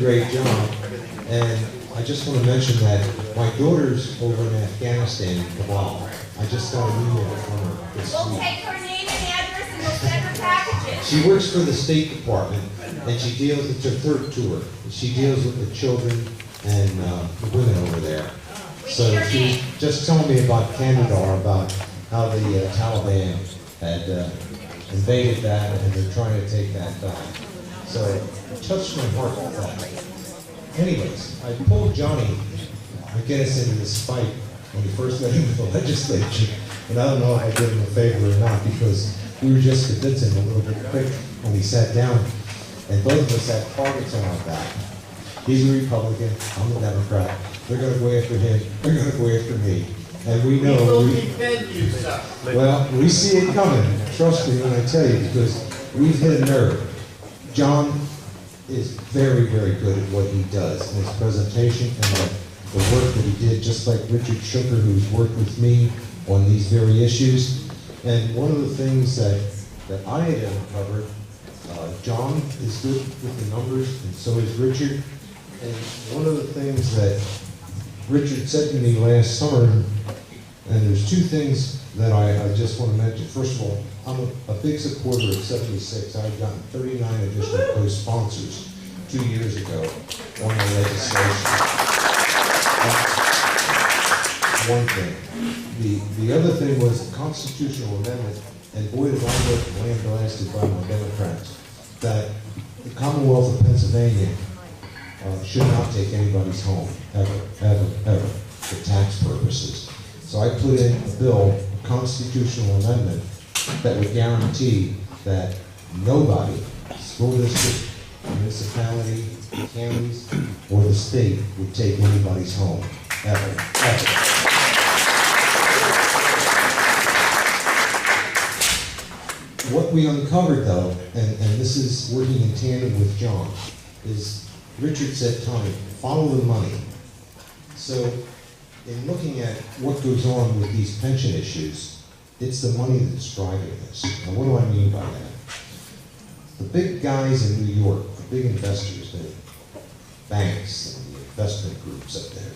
great job. And I just want to mention that my daughter's over in Afghanistan in Kabul. I just got an email from her this We'll week. take her name and address and we'll send her packages. She works for the State Department, and she deals, it's her third tour. She deals with the children and the women over there. So she was just telling me about Canada, about how the Taliban had invaded that and they're trying to take that back. So it touched my heart with that. Anyways, I pulled Johnny McGinnis into this fight when he first got into the legislature, and I don't know if I did him a favor or not, because we were just convincing him a little bit quick when he sat down, and both of us had targets on our back. He's a Republican, I'm a Democrat. They're going to go after him, they're going to go after me. And we know. We will defend you, sir. Well, we see it coming, trust me when I tell you, because we've hit a nerve. John is very, very good at what he does, and his presentation and the work that he did, just like Richard Shuker, who's worked with me on these very issues. And one of the things that I had uncovered, John is good with the numbers, and so is Richard. And one of the things that Richard said to me last summer, and there's two things that I just want to mention. First of all, I'm a big supporter of 76. I've gotten 39 additional co-sponsors 2 years ago on the legislation. That's one thing. The other thing was the constitutional amendment, and boy, did I get lambasted by my Democrats, that the Commonwealth of Pennsylvania should not take anybody's home, ever, ever, ever, for tax purposes. So I put in a bill, a constitutional amendment, that would guarantee that nobody, school district, municipality, counties, or the state would take anybody's home, ever, ever. What we uncovered though, and this is working in tandem with John, is Richard said, Tommy, follow the money. So in looking at what goes on with these pension issues, it's the money that's driving this. Now what do I mean by that? The big guys in New York, the big investors, the banks and the investment groups up there,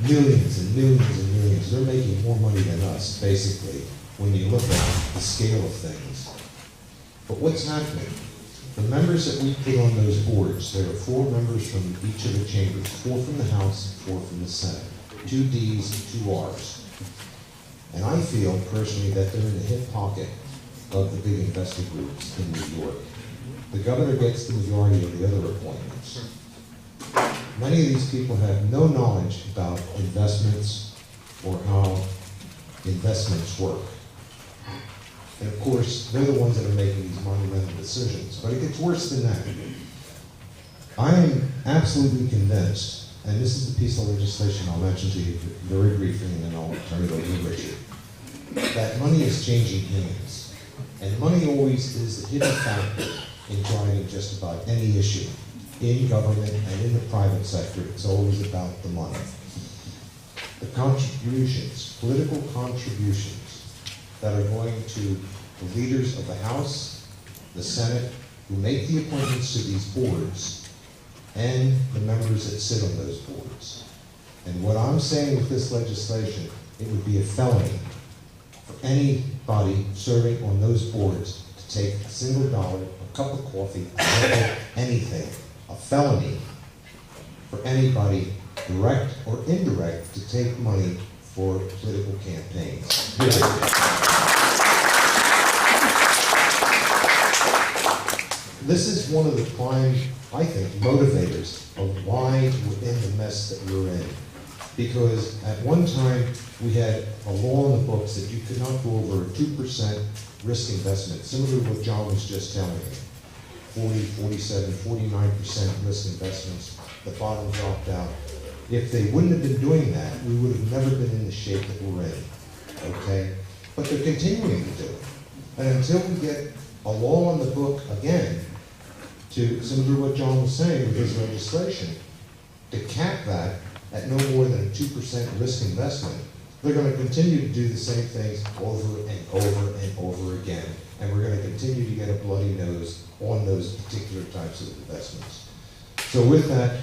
millions and millions and millions, they're making more money than us, basically, when you look at the scale of things. But what's happening? The members that we put on those boards, there are 4 members from each of the chambers, 4 from the House, 4 from the Senate, 2 Ds and 2 Rs. And I feel personally that they're in the hip pocket of the big investor groups in New York. The governor gets the majority of the other appointments. Many of these people have no knowledge about investments or how investments work. And of course, they're the ones that are making these monumental decisions. But it gets worse than that. I am absolutely convinced, and this is the piece of legislation I'll mention to you very briefly, and then I'll turn it over to Richard, that money is changing hands. And money always is the hidden factor in driving just about any issue. In government and in the private sector, it's always about the money. The contributions, political contributions, that are going to the leaders of the House, the Senate, who make the appointments to these boards, and the members that sit on those boards. And what I'm saying with this legislation, it would be a felony for anybody serving on those boards to take a single dollar, a cup of coffee, anything. A felony for anybody, direct or indirect, to take money for political campaigns. This is one of the prime, I think, motivators of why we're in the mess that we're in. Because at one time, we had a law in the books that you could not go over a 2% risk investment, similar to what John was just telling me. 40, 47, 49% risk investments, the bottom dropped out. If they wouldn't have been doing that, we would have never been in the shape that we're in, okay? But they're continuing to do it. And until we get a law on the book again, to similar to what John was saying with his legislation, to cap that at no more than a 2% risk investment, they're going to continue to do the same things over and over and over again. And we're going to continue to get a bloody nose on those particular types of investments. So with that,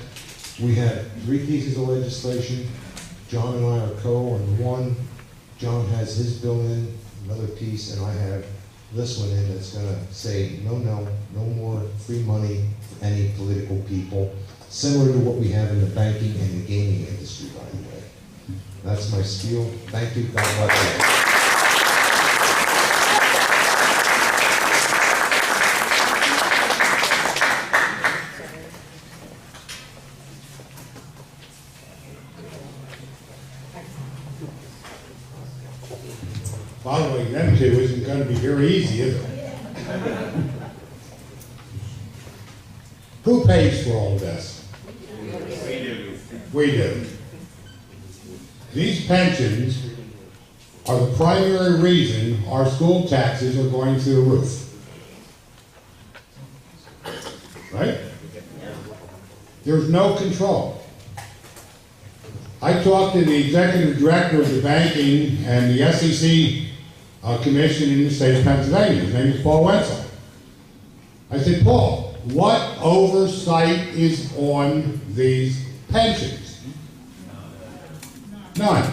we have 3 pieces of legislation. John and I are co on one. John has his bill in, another piece, and I have this one in that's going to say no more free money for any political people, similar to what we have in the banking and the gaming industry, by the way. That's my spiel. Thank you. God bless you. Following them two isn't going to be very easy, is it? Who pays for all of this? We do. These pensions are the primary reason our school taxes are going through the roof. Right? There's no control. I talked to the executive director of the banking and the SEC commission in the state of Pennsylvania. His name is Paul Wenzel. I said, Paul, what oversight is on these pensions? None.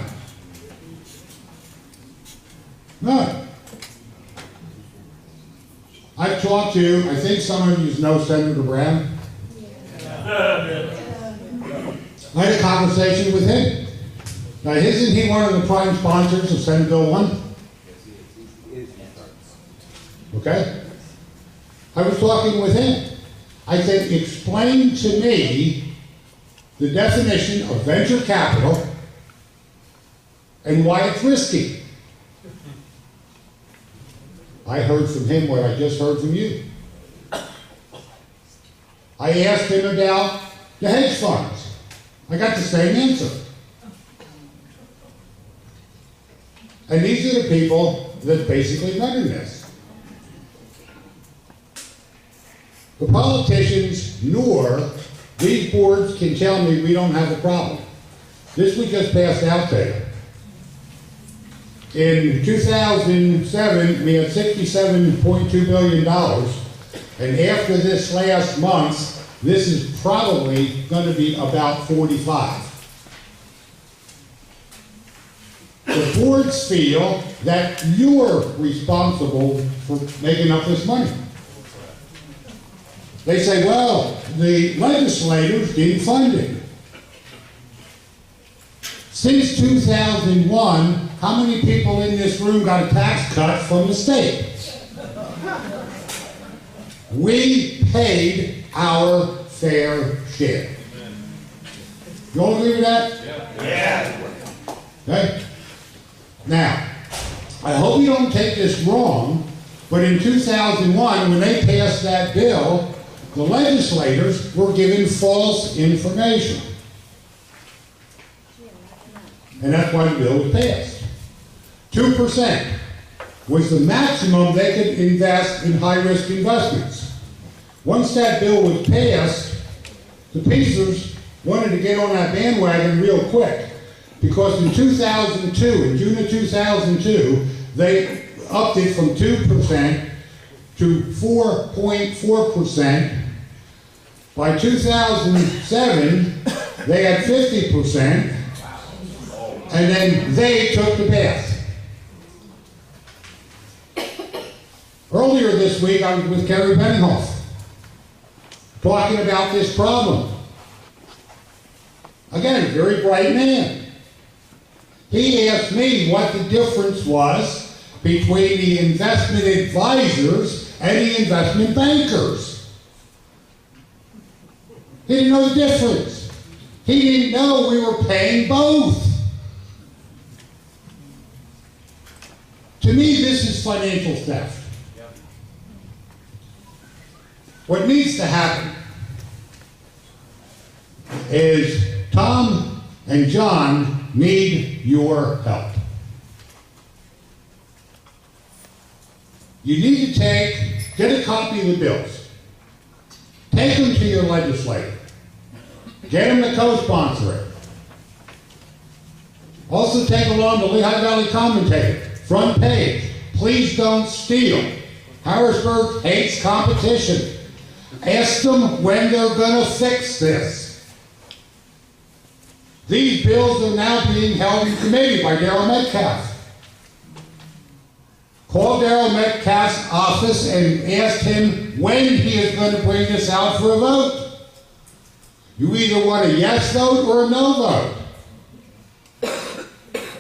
None. I've talked to, I think some of you know Senator Brown. I had a conversation with him. Now, isn't he one of the prime sponsors of Senate Bill 1? Okay? I was talking with him. I said, explain to me the definition of venture capital and why it's risky. I heard from him what I just heard from you. I asked him about the hedge funds. I got the same answer. And these are the people that basically run this. The politicians nor these boards can tell me we don't have a problem. This we just passed out there. In 2007, we had $67.2 billion. And after this last month, this is probably going to be about 45. The boards feel that you're responsible for making up this money. They say, well, the legislators didn't fund it. Since 2001, how many people in this room got a tax cut from the state? We paid our fair share. You all agree with that? Yeah. Okay? Now, I hope you don't take this wrong, but in 2001, when they passed that bill, the legislators were given false information. And that's why the bill was passed. 2% was the maximum they could invest in high-risk investments. Once that bill was passed, the Pacers wanted to get on that bandwagon real quick, because in 2002, in June of 2002, they upped it from 2% to 4.4%. By 2007, they had 50%, and then they took the bath. Earlier this week, I was with Kerry Benhoff, talking about this problem. Again, a very bright man. He asked me what the difference was between the investment advisors and the investment bankers. He didn't know the difference. He didn't know we were paying both. To me, this is financial theft. What needs to happen is Tom and John need your help. You need to get a copy of the bills. Take them to your legislator. Get them to co-sponsor it. Also take along the Lehigh Valley Commentator. Front page. Please don't steal. Harrisburg hates competition. Ask them when they're going to fix this. These bills are now being held in committee by Darryl Metcalf. Call Darryl Metcalf's office and ask him when he is going to bring this out for a vote. You either want a yes vote or a no vote.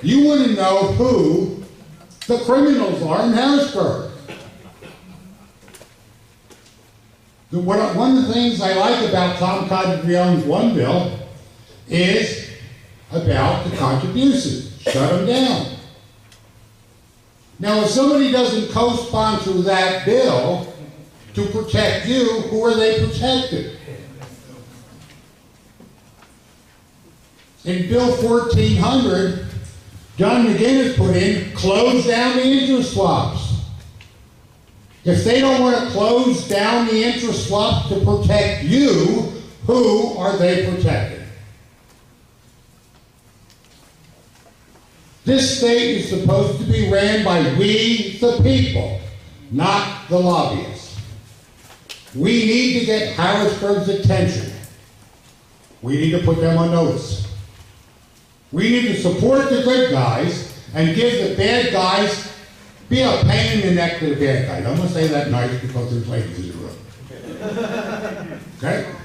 You want to know who the criminals are in Harrisburg. One of the things I like about Tom Caltagirone one bill is about the contributions. Shut them down. Now, if somebody doesn't co-sponsor that bill to protect you, who are they protecting? In Bill 1400, John McGinnis put in, close down the interest swaps. If they don't want to close down the interest swaps to protect you, who are they protecting? This state is supposed to be ran by we, the people, not the lobbyists. We need to get Harrisburg's attention. We need to put them on notice. We need to support the good guys and give the bad guys, be a pain in the neck to the bad guys. I'm going to say that nice because there's ladies in the room. Okay?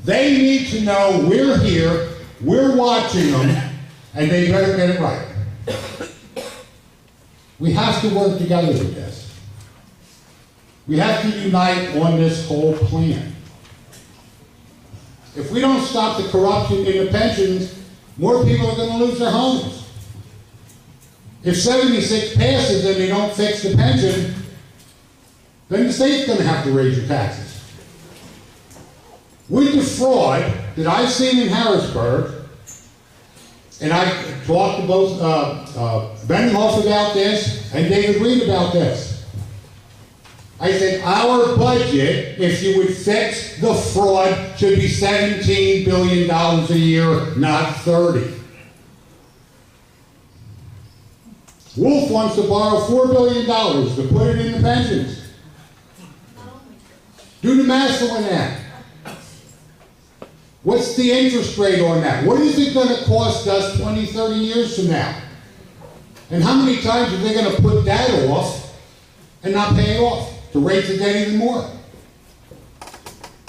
They need to know we're here, we're watching them, and they better get it right. We have to work together with this. We have to unite on this whole plan. If we don't stop the corruption in the pensions, more people are going to lose their homes. If 76 passes and they don't fix the pension, then the state's going to have to raise your taxes. With the fraud that I've seen in Harrisburg, and I talked to both Ben Hoff about this and David Reed about this. I said, our budget, if you would fix the fraud, should be $17 billion a year, not 30. Wolf wants to borrow $4 billion to put it in the pensions. Do the math on that. What's the interest rate on that? What is it going to cost us 20, 30 years from now? And how many times are they going to put that off and not pay it off to raise the debt even more?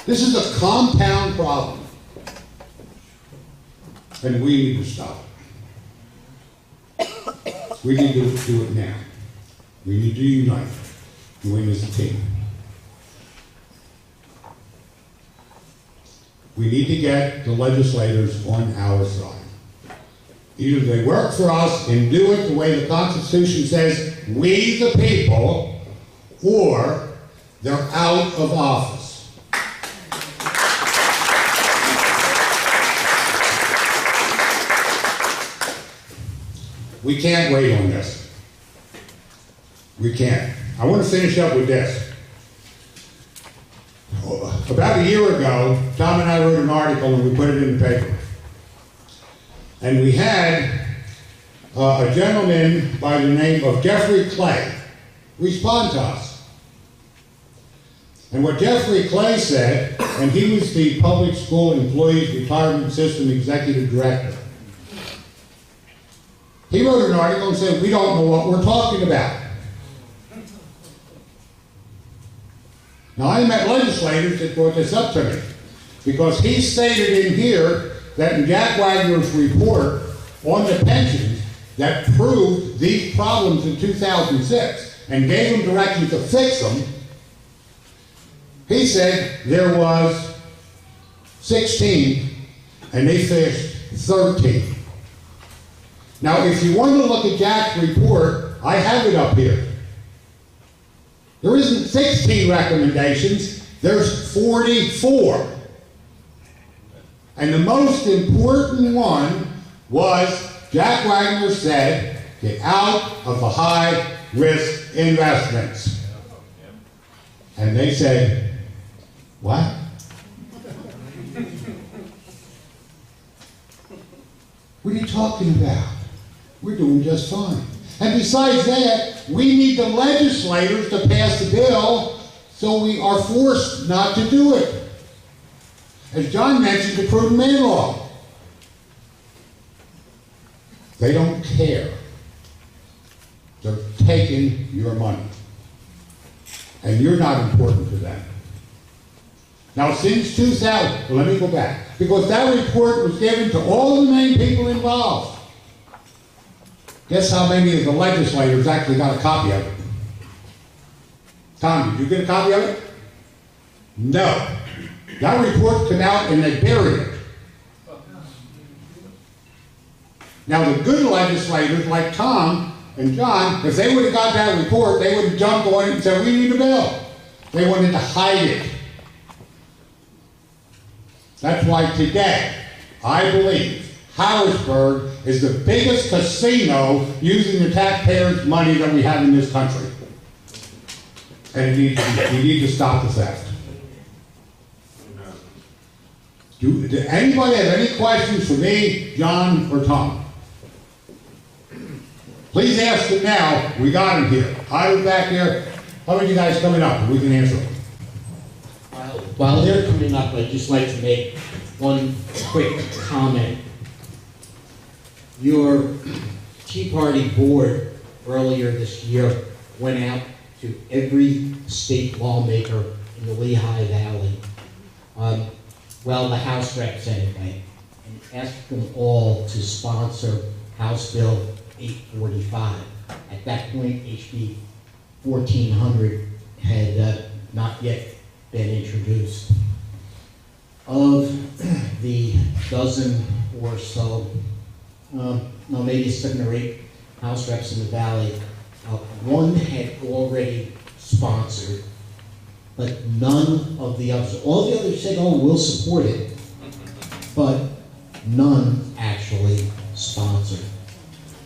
This is a compound problem. And we need to stop it. We need to do it now. We need to unite. Win as a team. We need to get the legislators on our side. Either they work for us and do it the way the Constitution says, we the people, or they're out of office. We can't wait on this. We can't. I want to finish up with this. About a year ago, Tom and I wrote an article and we put it in the paper. And we had a gentleman by the name of Jeffrey Clay respond to us. And what Jeffrey Clay said, and he was the Public School Employees Retirement System Executive Director. He wrote an article and said, we don't know what we're talking about. Now, I met legislators that brought this up to me because he stated in here that in Jack Wagner's report on the pensions that proved these problems in 2006 and gave them direction to fix them, he said there was 16 and they fixed 13. Now, if you want to look at Jack's report, I have it up here. There isn't 16 recommendations, there's 44. And the most important one was Jack Wagner said, get out of the high-risk investments. And they said, what? What are you talking about? We're doing just fine. And besides that, we need the legislators to pass the bill So we are forced not to do it. As John mentioned, the prudent man law. They don't care. They're taking your money. And you're not important to them. Now, since 2000, well, let me go back. Because that report was given to all the main people involved. Guess how many of the legislators actually got a copy of it? Tom, did you get a copy of it? No. That report came out and they buried it. Now, the good legislators like Tom and John, if they would have got that report, they would have jumped on it and said, we need a bill. They wanted to hide it. That's why today, I believe, Harrisburg is the biggest casino using the taxpayers' money that we have in this country. And we need to stop the theft. Do anybody have any questions for me, John, or Tom? Please ask them now. We got them here. I was back here. How many of you guys coming up? We can answer them. While they're coming up, I'd just like to make one quick comment. Your Tea Party board earlier this year went out to every state lawmaker in the Lehigh Valley, the House reps anyway, and asked them all to sponsor House Bill 845. At that point, HB 1400 had not yet been introduced. Of the dozen or so, maybe 7 or 8 House reps in the Valley, one had already sponsored, but none of the others. All the others said, oh, we'll support it, but none actually sponsored.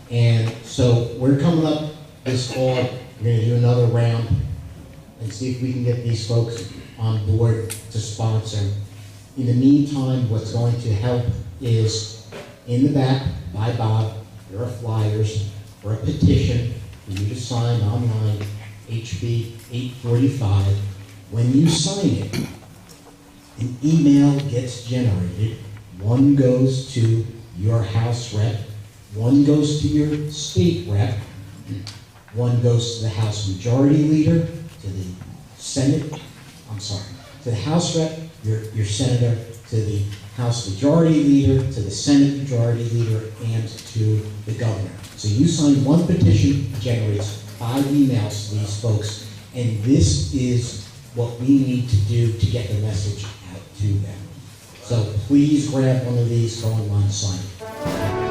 And so we're coming up this fall, we're going to do another round and see if we can get these folks on board to sponsor. In the meantime, what's going to help is in the back, by Bob, there are flyers for a petition for you to sign online, HB 845. When you sign it, an email gets generated. One goes to your House rep, one goes to your state rep, one goes to the House Majority Leader, to the to the House rep, your senator, to the House Majority Leader, to the Senate Majority Leader, and to the governor. So you sign one petition, generates 5 emails to these folks, and this is what we need to do to get the message out to them. So please grab one of these, go online, sign it.